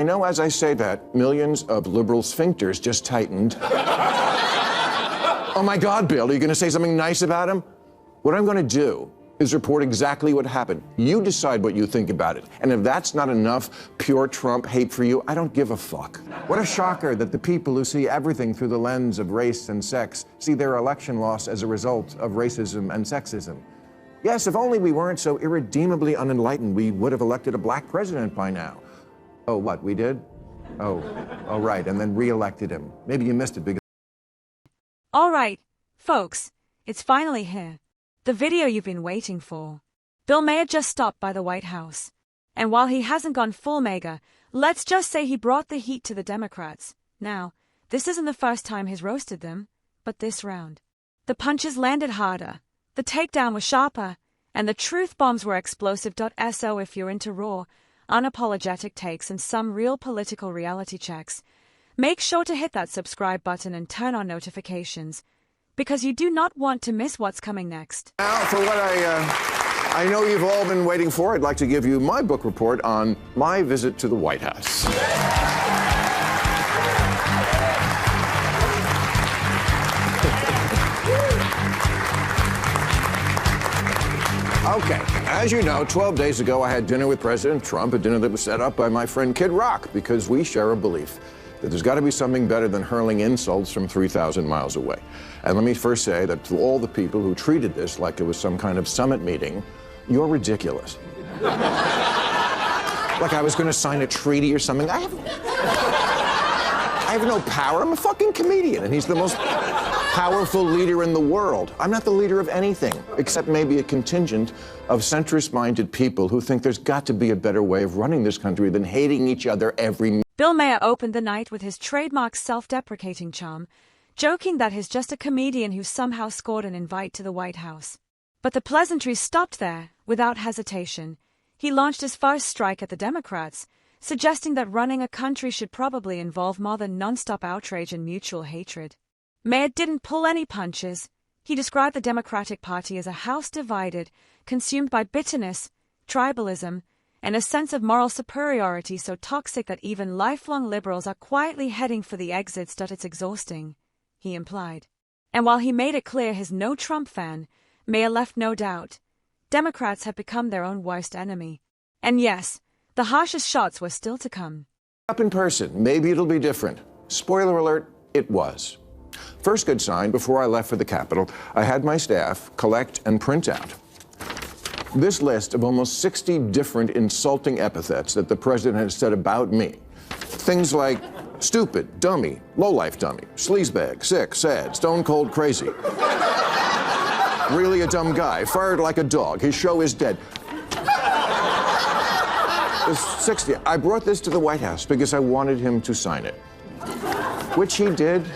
I know as I say that, millions of liberal sphincters just tightened. Oh my God, Bill, are you going to say something nice about him? What I'm going to do is report exactly what happened. You decide what you think about it. And if that's not enough pure Trump hate for you, I don't give a fuck. What a shocker that the people who see everything through the lens of race and sex see their election loss as a result of racism and sexism. Yes, if only we weren't so irredeemably unenlightened, we would have elected a black president by now. Oh, what, we did? Oh, right, and then re-elected him. Maybe you missed it because... All right, folks, it's finally here. The video you've been waiting for. Bill Maher just stopped by the White House. And while he hasn't gone full mega, let's just say he brought the heat to the Democrats. Now, this isn't the first time he's roasted them, but this round. The punches landed harder, the takedown was sharper, and the truth bombs were explosive. So if you're into raw, unapologetic takes and some real political reality checks, make sure to hit that subscribe button and turn on notifications, because you do not want to miss what's coming next. Now, for what I know you've all been waiting for, I'd like to give you my book report on my visit to the White House. Okay, as you know, 12 days ago I had dinner with President Trump, a dinner that was set up by my friend Kid Rock, because we share a belief that there's got to be something better than hurling insults from 3,000 miles away. And let me first say that to all the people who treated this like it was some kind of summit meeting, you're ridiculous. Like I was going to sign a treaty or something. I have no power. I'm a fucking comedian, and he's the most powerful leader in the world. I'm not the leader of anything, except maybe a contingent of centrist-minded people who think there's got to be a better way of running this country than hating each other every minute. Bill Maher opened the night with his trademark self-deprecating charm, joking that he's just a comedian who somehow scored an invite to the White House. But the pleasantries stopped there, without hesitation. He launched his first strike at the Democrats, suggesting that running a country should probably involve more than non-stop outrage and mutual hatred. Maher didn't pull any punches. He described the Democratic Party as a house divided, consumed by bitterness, tribalism, and a sense of moral superiority so toxic that even lifelong liberals are quietly heading for the exits. It's exhausting, he implied. And while he made it clear he's no Trump fan, Maher left no doubt. Democrats have become their own worst enemy. And yes, the harshest shots were still to come. Up in person, maybe it'll be different. Spoiler alert, it was. First good sign, before I left for the Capitol, I had my staff collect and print out this list of almost 60 different insulting epithets that the president has said about me. Things like stupid, dummy, lowlife dummy, sleazebag, sick, sad, stone cold crazy. Really a dumb guy, fired like a dog, his show is dead. There's 60. I brought this to the White House because I wanted him to sign it, which he did.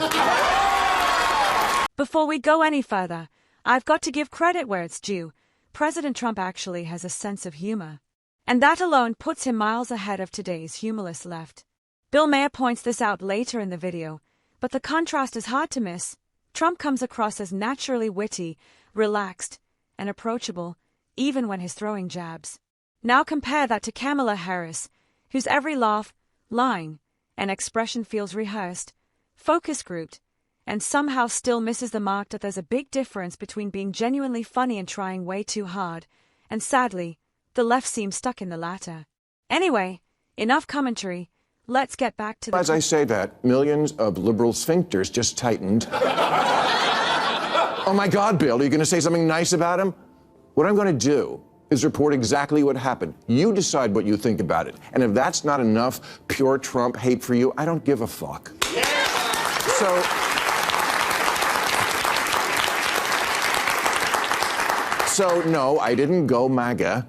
Before we go any further, I've got to give credit where it's due. President Trump actually has a sense of humor. And that alone puts him miles ahead of today's humorless left. Bill Maher points this out later in the video, but the contrast is hard to miss. Trump comes across as naturally witty, relaxed, and approachable, even when he's throwing jabs. Now compare that to Kamala Harris, whose every laugh, line, and expression feels rehearsed, focus grouped, and somehow still misses the mark. That there's a big difference between being genuinely funny and trying way too hard, and sadly, the left seems stuck in the latter. Anyway, enough commentary, let's get back to the... As I say that, millions of liberal sphincters just tightened. Oh my God, Bill, are you going to say something nice about him? What I'm going to do is report exactly what happened. You decide what you think about it. And if that's not enough pure Trump hate for you, I don't give a fuck. Yeah. So no, I didn't go MAGA.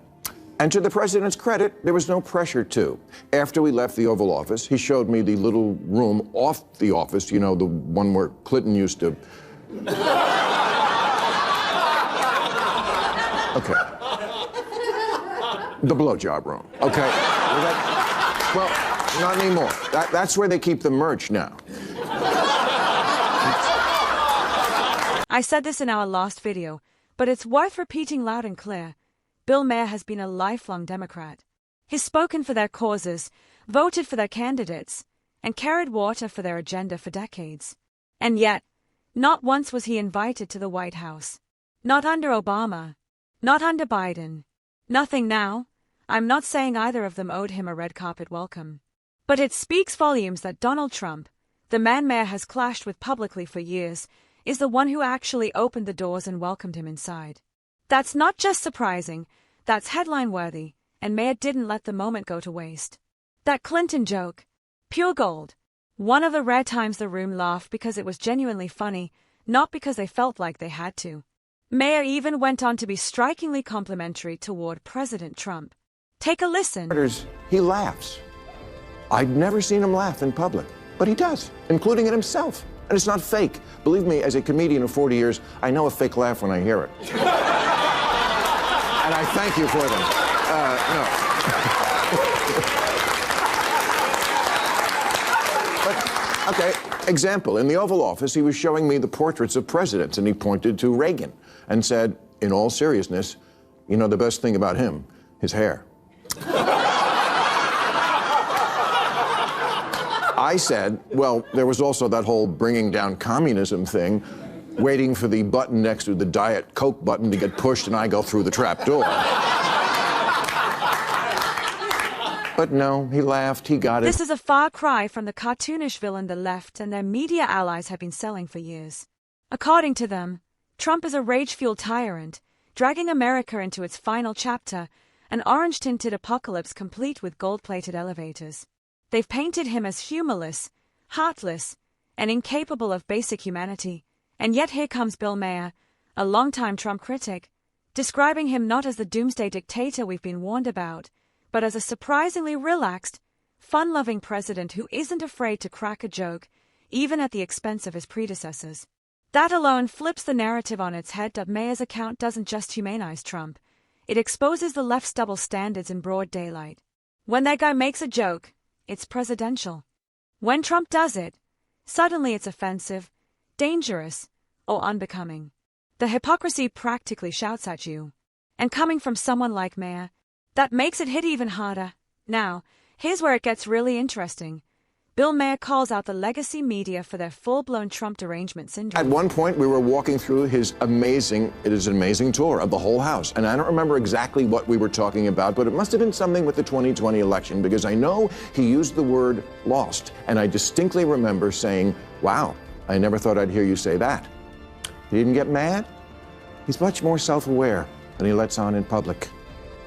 And to the president's credit, there was no pressure to. After we left the Oval Office, he showed me the little room off the office, you know, the one where Clinton used to... Okay. The blowjob room, okay? Well, not anymore. That's where they keep the merch now. I said this in our last video, but it's worth repeating loud and clear. Bill Maher has been a lifelong Democrat. He's spoken for their causes, voted for their candidates, and carried water for their agenda for decades. And yet, not once was he invited to the White House. Not under Obama. Not under Biden. Nothing now. I'm not saying either of them owed him a red carpet welcome. But it speaks volumes that Donald Trump, the man Maher has clashed with publicly for years, is the one who actually opened the doors and welcomed him inside. That's not just surprising, that's headline-worthy, and Maher didn't let the moment go to waste. That Clinton joke, pure gold. One of the rare times the room laughed because it was genuinely funny, not because they felt like they had to. Maher even went on to be strikingly complimentary toward President Trump. Take a listen. He laughs. I'd never seen him laugh in public, but he does, including at himself. And it's not fake. Believe me, as a comedian of 40 years, I know a fake laugh when I hear it. And I thank you for them. No. But, okay, example. In the Oval Office, he was showing me the portraits of presidents, and he pointed to Reagan and said, in all seriousness, you know the best thing about him? His hair. I said, well, there was also that whole bringing down communism thing, waiting for the button next to the Diet Coke button to get pushed and I go through the trap door. But no, he laughed, he got it. This is a far cry from the cartoonish villain the left and their media allies have been selling for years. According to them, Trump is a rage-fueled tyrant, dragging America into its final chapter, an orange-tinted apocalypse complete with gold-plated elevators. They've painted him as humorless, heartless, and incapable of basic humanity. And yet here comes Bill Maher, a longtime Trump critic, describing him not as the doomsday dictator we've been warned about, but as a surprisingly relaxed, fun-loving president who isn't afraid to crack a joke, even at the expense of his predecessors. That alone flips the narrative on its head that Maher's account doesn't just humanize Trump. It exposes the left's double standards in broad daylight. When that guy makes a joke, it's presidential. When Trump does it, suddenly it's offensive, dangerous, or unbecoming. The hypocrisy practically shouts at you. And coming from someone like Maher, that makes it hit even harder. Now, here's where it gets really interesting. Bill Maher calls out the legacy media for their full-blown Trump derangement syndrome. At one point, we were walking through his amazing tour of the whole house. And I don't remember exactly what we were talking about, but it must have been something with the 2020 election, because I know he used the word lost. And I distinctly remember saying, wow, I never thought I'd hear you say that. He didn't get mad. He's much more self-aware than he lets on in public.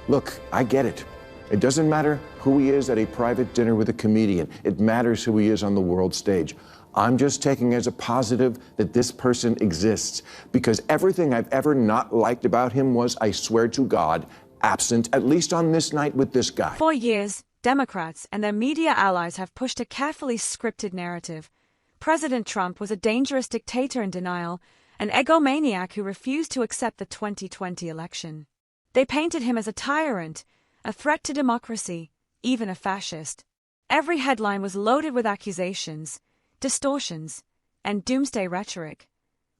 Look, I get it. It doesn't matter who he is at a private dinner with a comedian. It matters who he is on the world stage. I'm just taking as a positive that this person exists, because everything I've ever not liked about him was, I swear to God, absent, at least on this night with this guy. For years, Democrats and their media allies have pushed a carefully scripted narrative. President Trump was a dangerous dictator in denial, an egomaniac who refused to accept the 2020 election. They painted him as a tyrant, a threat to democracy, even a fascist. Every headline was loaded with accusations, distortions, and doomsday rhetoric.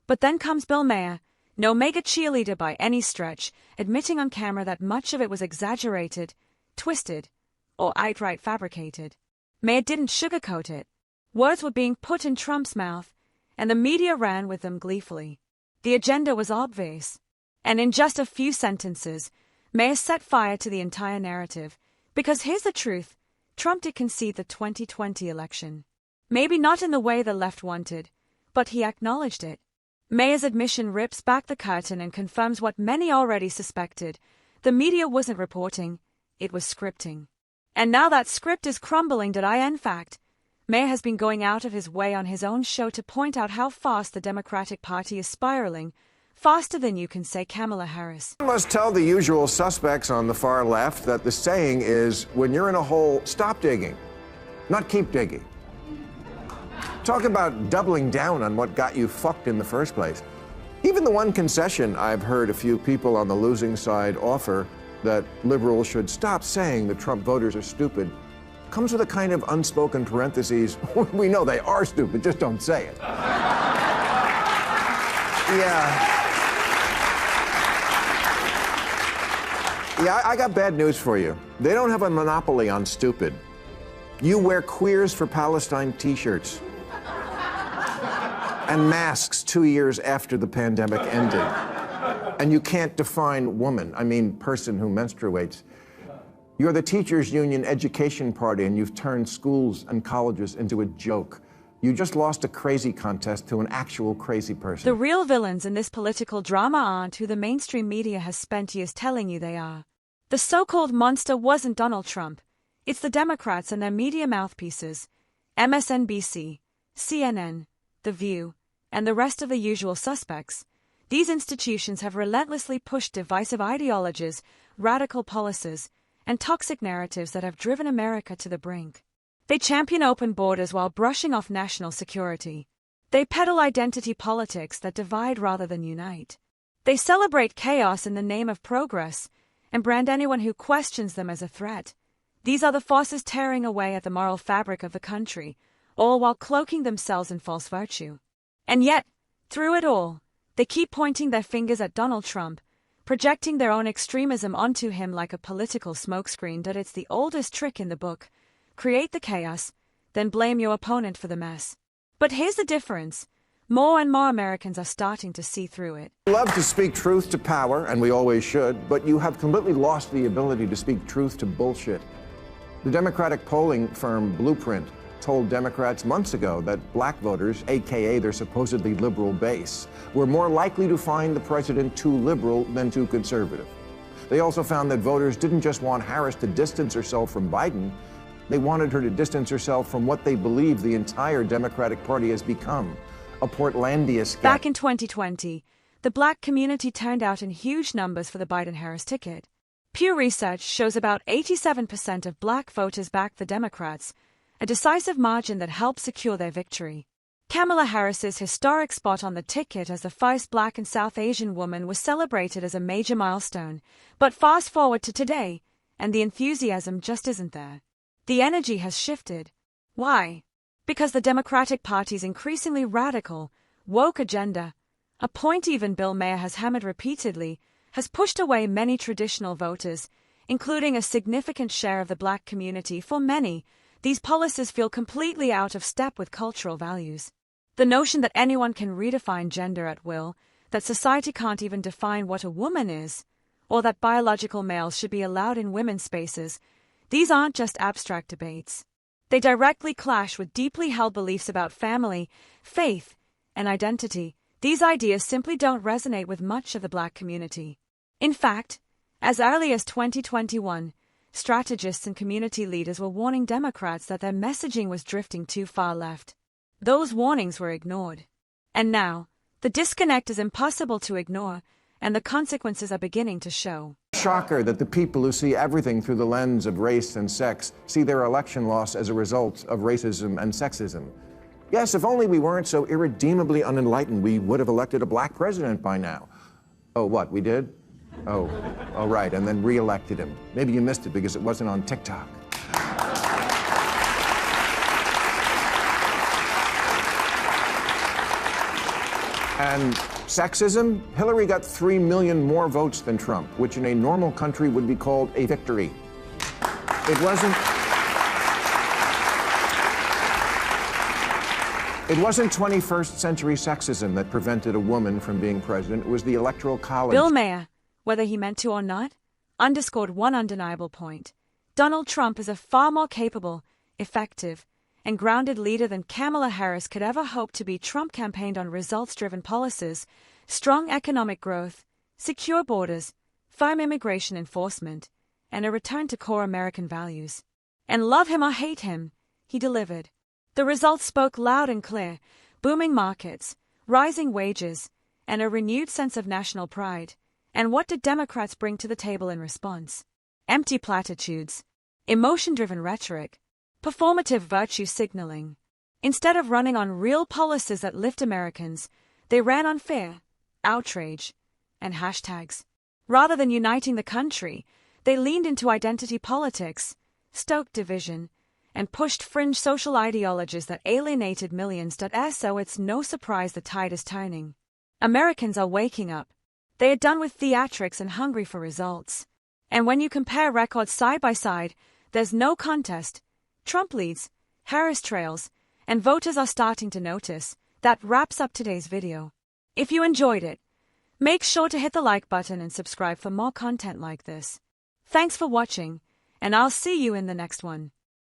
But then comes Bill Maher, no mega cheerleader by any stretch, admitting on camera that much of it was exaggerated, twisted, or outright fabricated. Maher didn't sugarcoat it. Words were being put in Trump's mouth, and the media ran with them gleefully. The agenda was obvious. And in just a few sentences, Maher set fire to the entire narrative, because here's the truth, Trump did concede the 2020 election. Maybe not in the way the left wanted, but he acknowledged it. Maher's admission rips back the curtain and confirms what many already suspected. The media wasn't reporting, it was scripting. And now that script is crumbling. In fact, Maher has been going out of his way on his own show to point out how fast the Democratic Party is spiraling, faster than you can say Kamala Harris. I must tell the usual suspects on the far left that the saying is, when you're in a hole, stop digging, not keep digging. Talk about doubling down on what got you fucked in the first place. Even the one concession I've heard a few people on the losing side offer, that liberals should stop saying that Trump voters are stupid, comes with a kind of unspoken parentheses. We know they are stupid, just don't say it. Yeah, I got bad news for you. They don't have a monopoly on stupid. You wear Queers for Palestine t-shirts and masks 2 years after the pandemic ended. And you can't define woman, I mean person who menstruates. You're the teachers' union education party, and you've turned schools and colleges into a joke. You just lost a crazy contest to an actual crazy person. The real villains in this political drama aren't who the mainstream media has spent years telling you they are. The so-called monster wasn't Donald Trump. It's the Democrats and their media mouthpieces, MSNBC, CNN, The View, and the rest of the usual suspects. These institutions have relentlessly pushed divisive ideologies, radical policies, and toxic narratives that have driven America to the brink. They champion open borders while brushing off national security. They peddle identity politics that divide rather than unite. They celebrate chaos in the name of progress and brand anyone who questions them as a threat. These are the forces tearing away at the moral fabric of the country, all while cloaking themselves in false virtue. And yet, through it all, they keep pointing their fingers at Donald Trump, projecting their own extremism onto him like a political smokescreen. That it's the oldest trick in the book. Create the chaos, then blame your opponent for the mess. But here's the difference. More and more Americans are starting to see through it. We love to speak truth to power, and we always should, but you have completely lost the ability to speak truth to bullshit. The Democratic polling firm Blueprint told Democrats months ago that black voters, aka their supposedly liberal base, were more likely to find the president too liberal than too conservative. They also found that voters didn't just want Harris to distance herself from Biden, they wanted her to distance herself from what they believe the entire Democratic Party has become, a Portlandia scat. Back in 2020, the black community turned out in huge numbers for the Biden-Harris ticket. Pew Research shows about 87% of black voters backed the Democrats, a decisive margin that helped secure their victory. Kamala Harris's historic spot on the ticket as the first black and South Asian woman was celebrated as a major milestone. But fast forward to today, and the enthusiasm just isn't there. The energy has shifted. Why? Because the Democratic Party's increasingly radical, woke agenda, a point even Bill Maher has hammered repeatedly, has pushed away many traditional voters, including a significant share of the black community. For many, these policies feel completely out of step with cultural values. The notion that anyone can redefine gender at will, that society can't even define what a woman is, or that biological males should be allowed in women's spaces, these aren't just abstract debates. They directly clash with deeply held beliefs about family, faith, and identity. These ideas simply don't resonate with much of the black community. In fact, as early as 2021, strategists and community leaders were warning Democrats that their messaging was drifting too far left. Those warnings were ignored. And now, the disconnect is impossible to ignore, and the consequences are beginning to show. Shocker that the people who see everything through the lens of race and sex see their election loss as a result of racism and sexism. Yes, if only we weren't so irredeemably unenlightened, we would have elected a black president by now. Oh, what, we did? Oh, right, and then re-elected him. Maybe you missed it because it wasn't on TikTok. And sexism? Hillary got 3 million more votes than Trump, which in a normal country would be called a victory. It wasn't 21st century sexism that prevented a woman from being president. It was the Electoral College. Bill Maher, whether he meant to or not, underscored one undeniable point. Donald Trump is a far more capable, effective, and grounded leader than Kamala Harris could ever hope to be. Trump campaigned on results-driven policies, strong economic growth, secure borders, firm immigration enforcement, and a return to core American values. And love him or hate him, he delivered. The results spoke loud and clear: booming markets, rising wages, and a renewed sense of national pride. And what did Democrats bring to the table in response? Empty platitudes, emotion-driven rhetoric, performative virtue signaling. Instead of running on real policies that lift Americans, they ran on fear, outrage, and hashtags. Rather than uniting the country, they leaned into identity politics, stoked division, and pushed fringe social ideologies that alienated millions. So it's no surprise the tide is turning. Americans are waking up. They are done with theatrics and hungry for results. And when you compare records side by side, there's no contest. Trump leads, Harris trails, and voters are starting to notice. That wraps up today's video. If you enjoyed it, make sure to hit the like button and subscribe for more content like this. Thanks for watching, and I'll see you in the next one.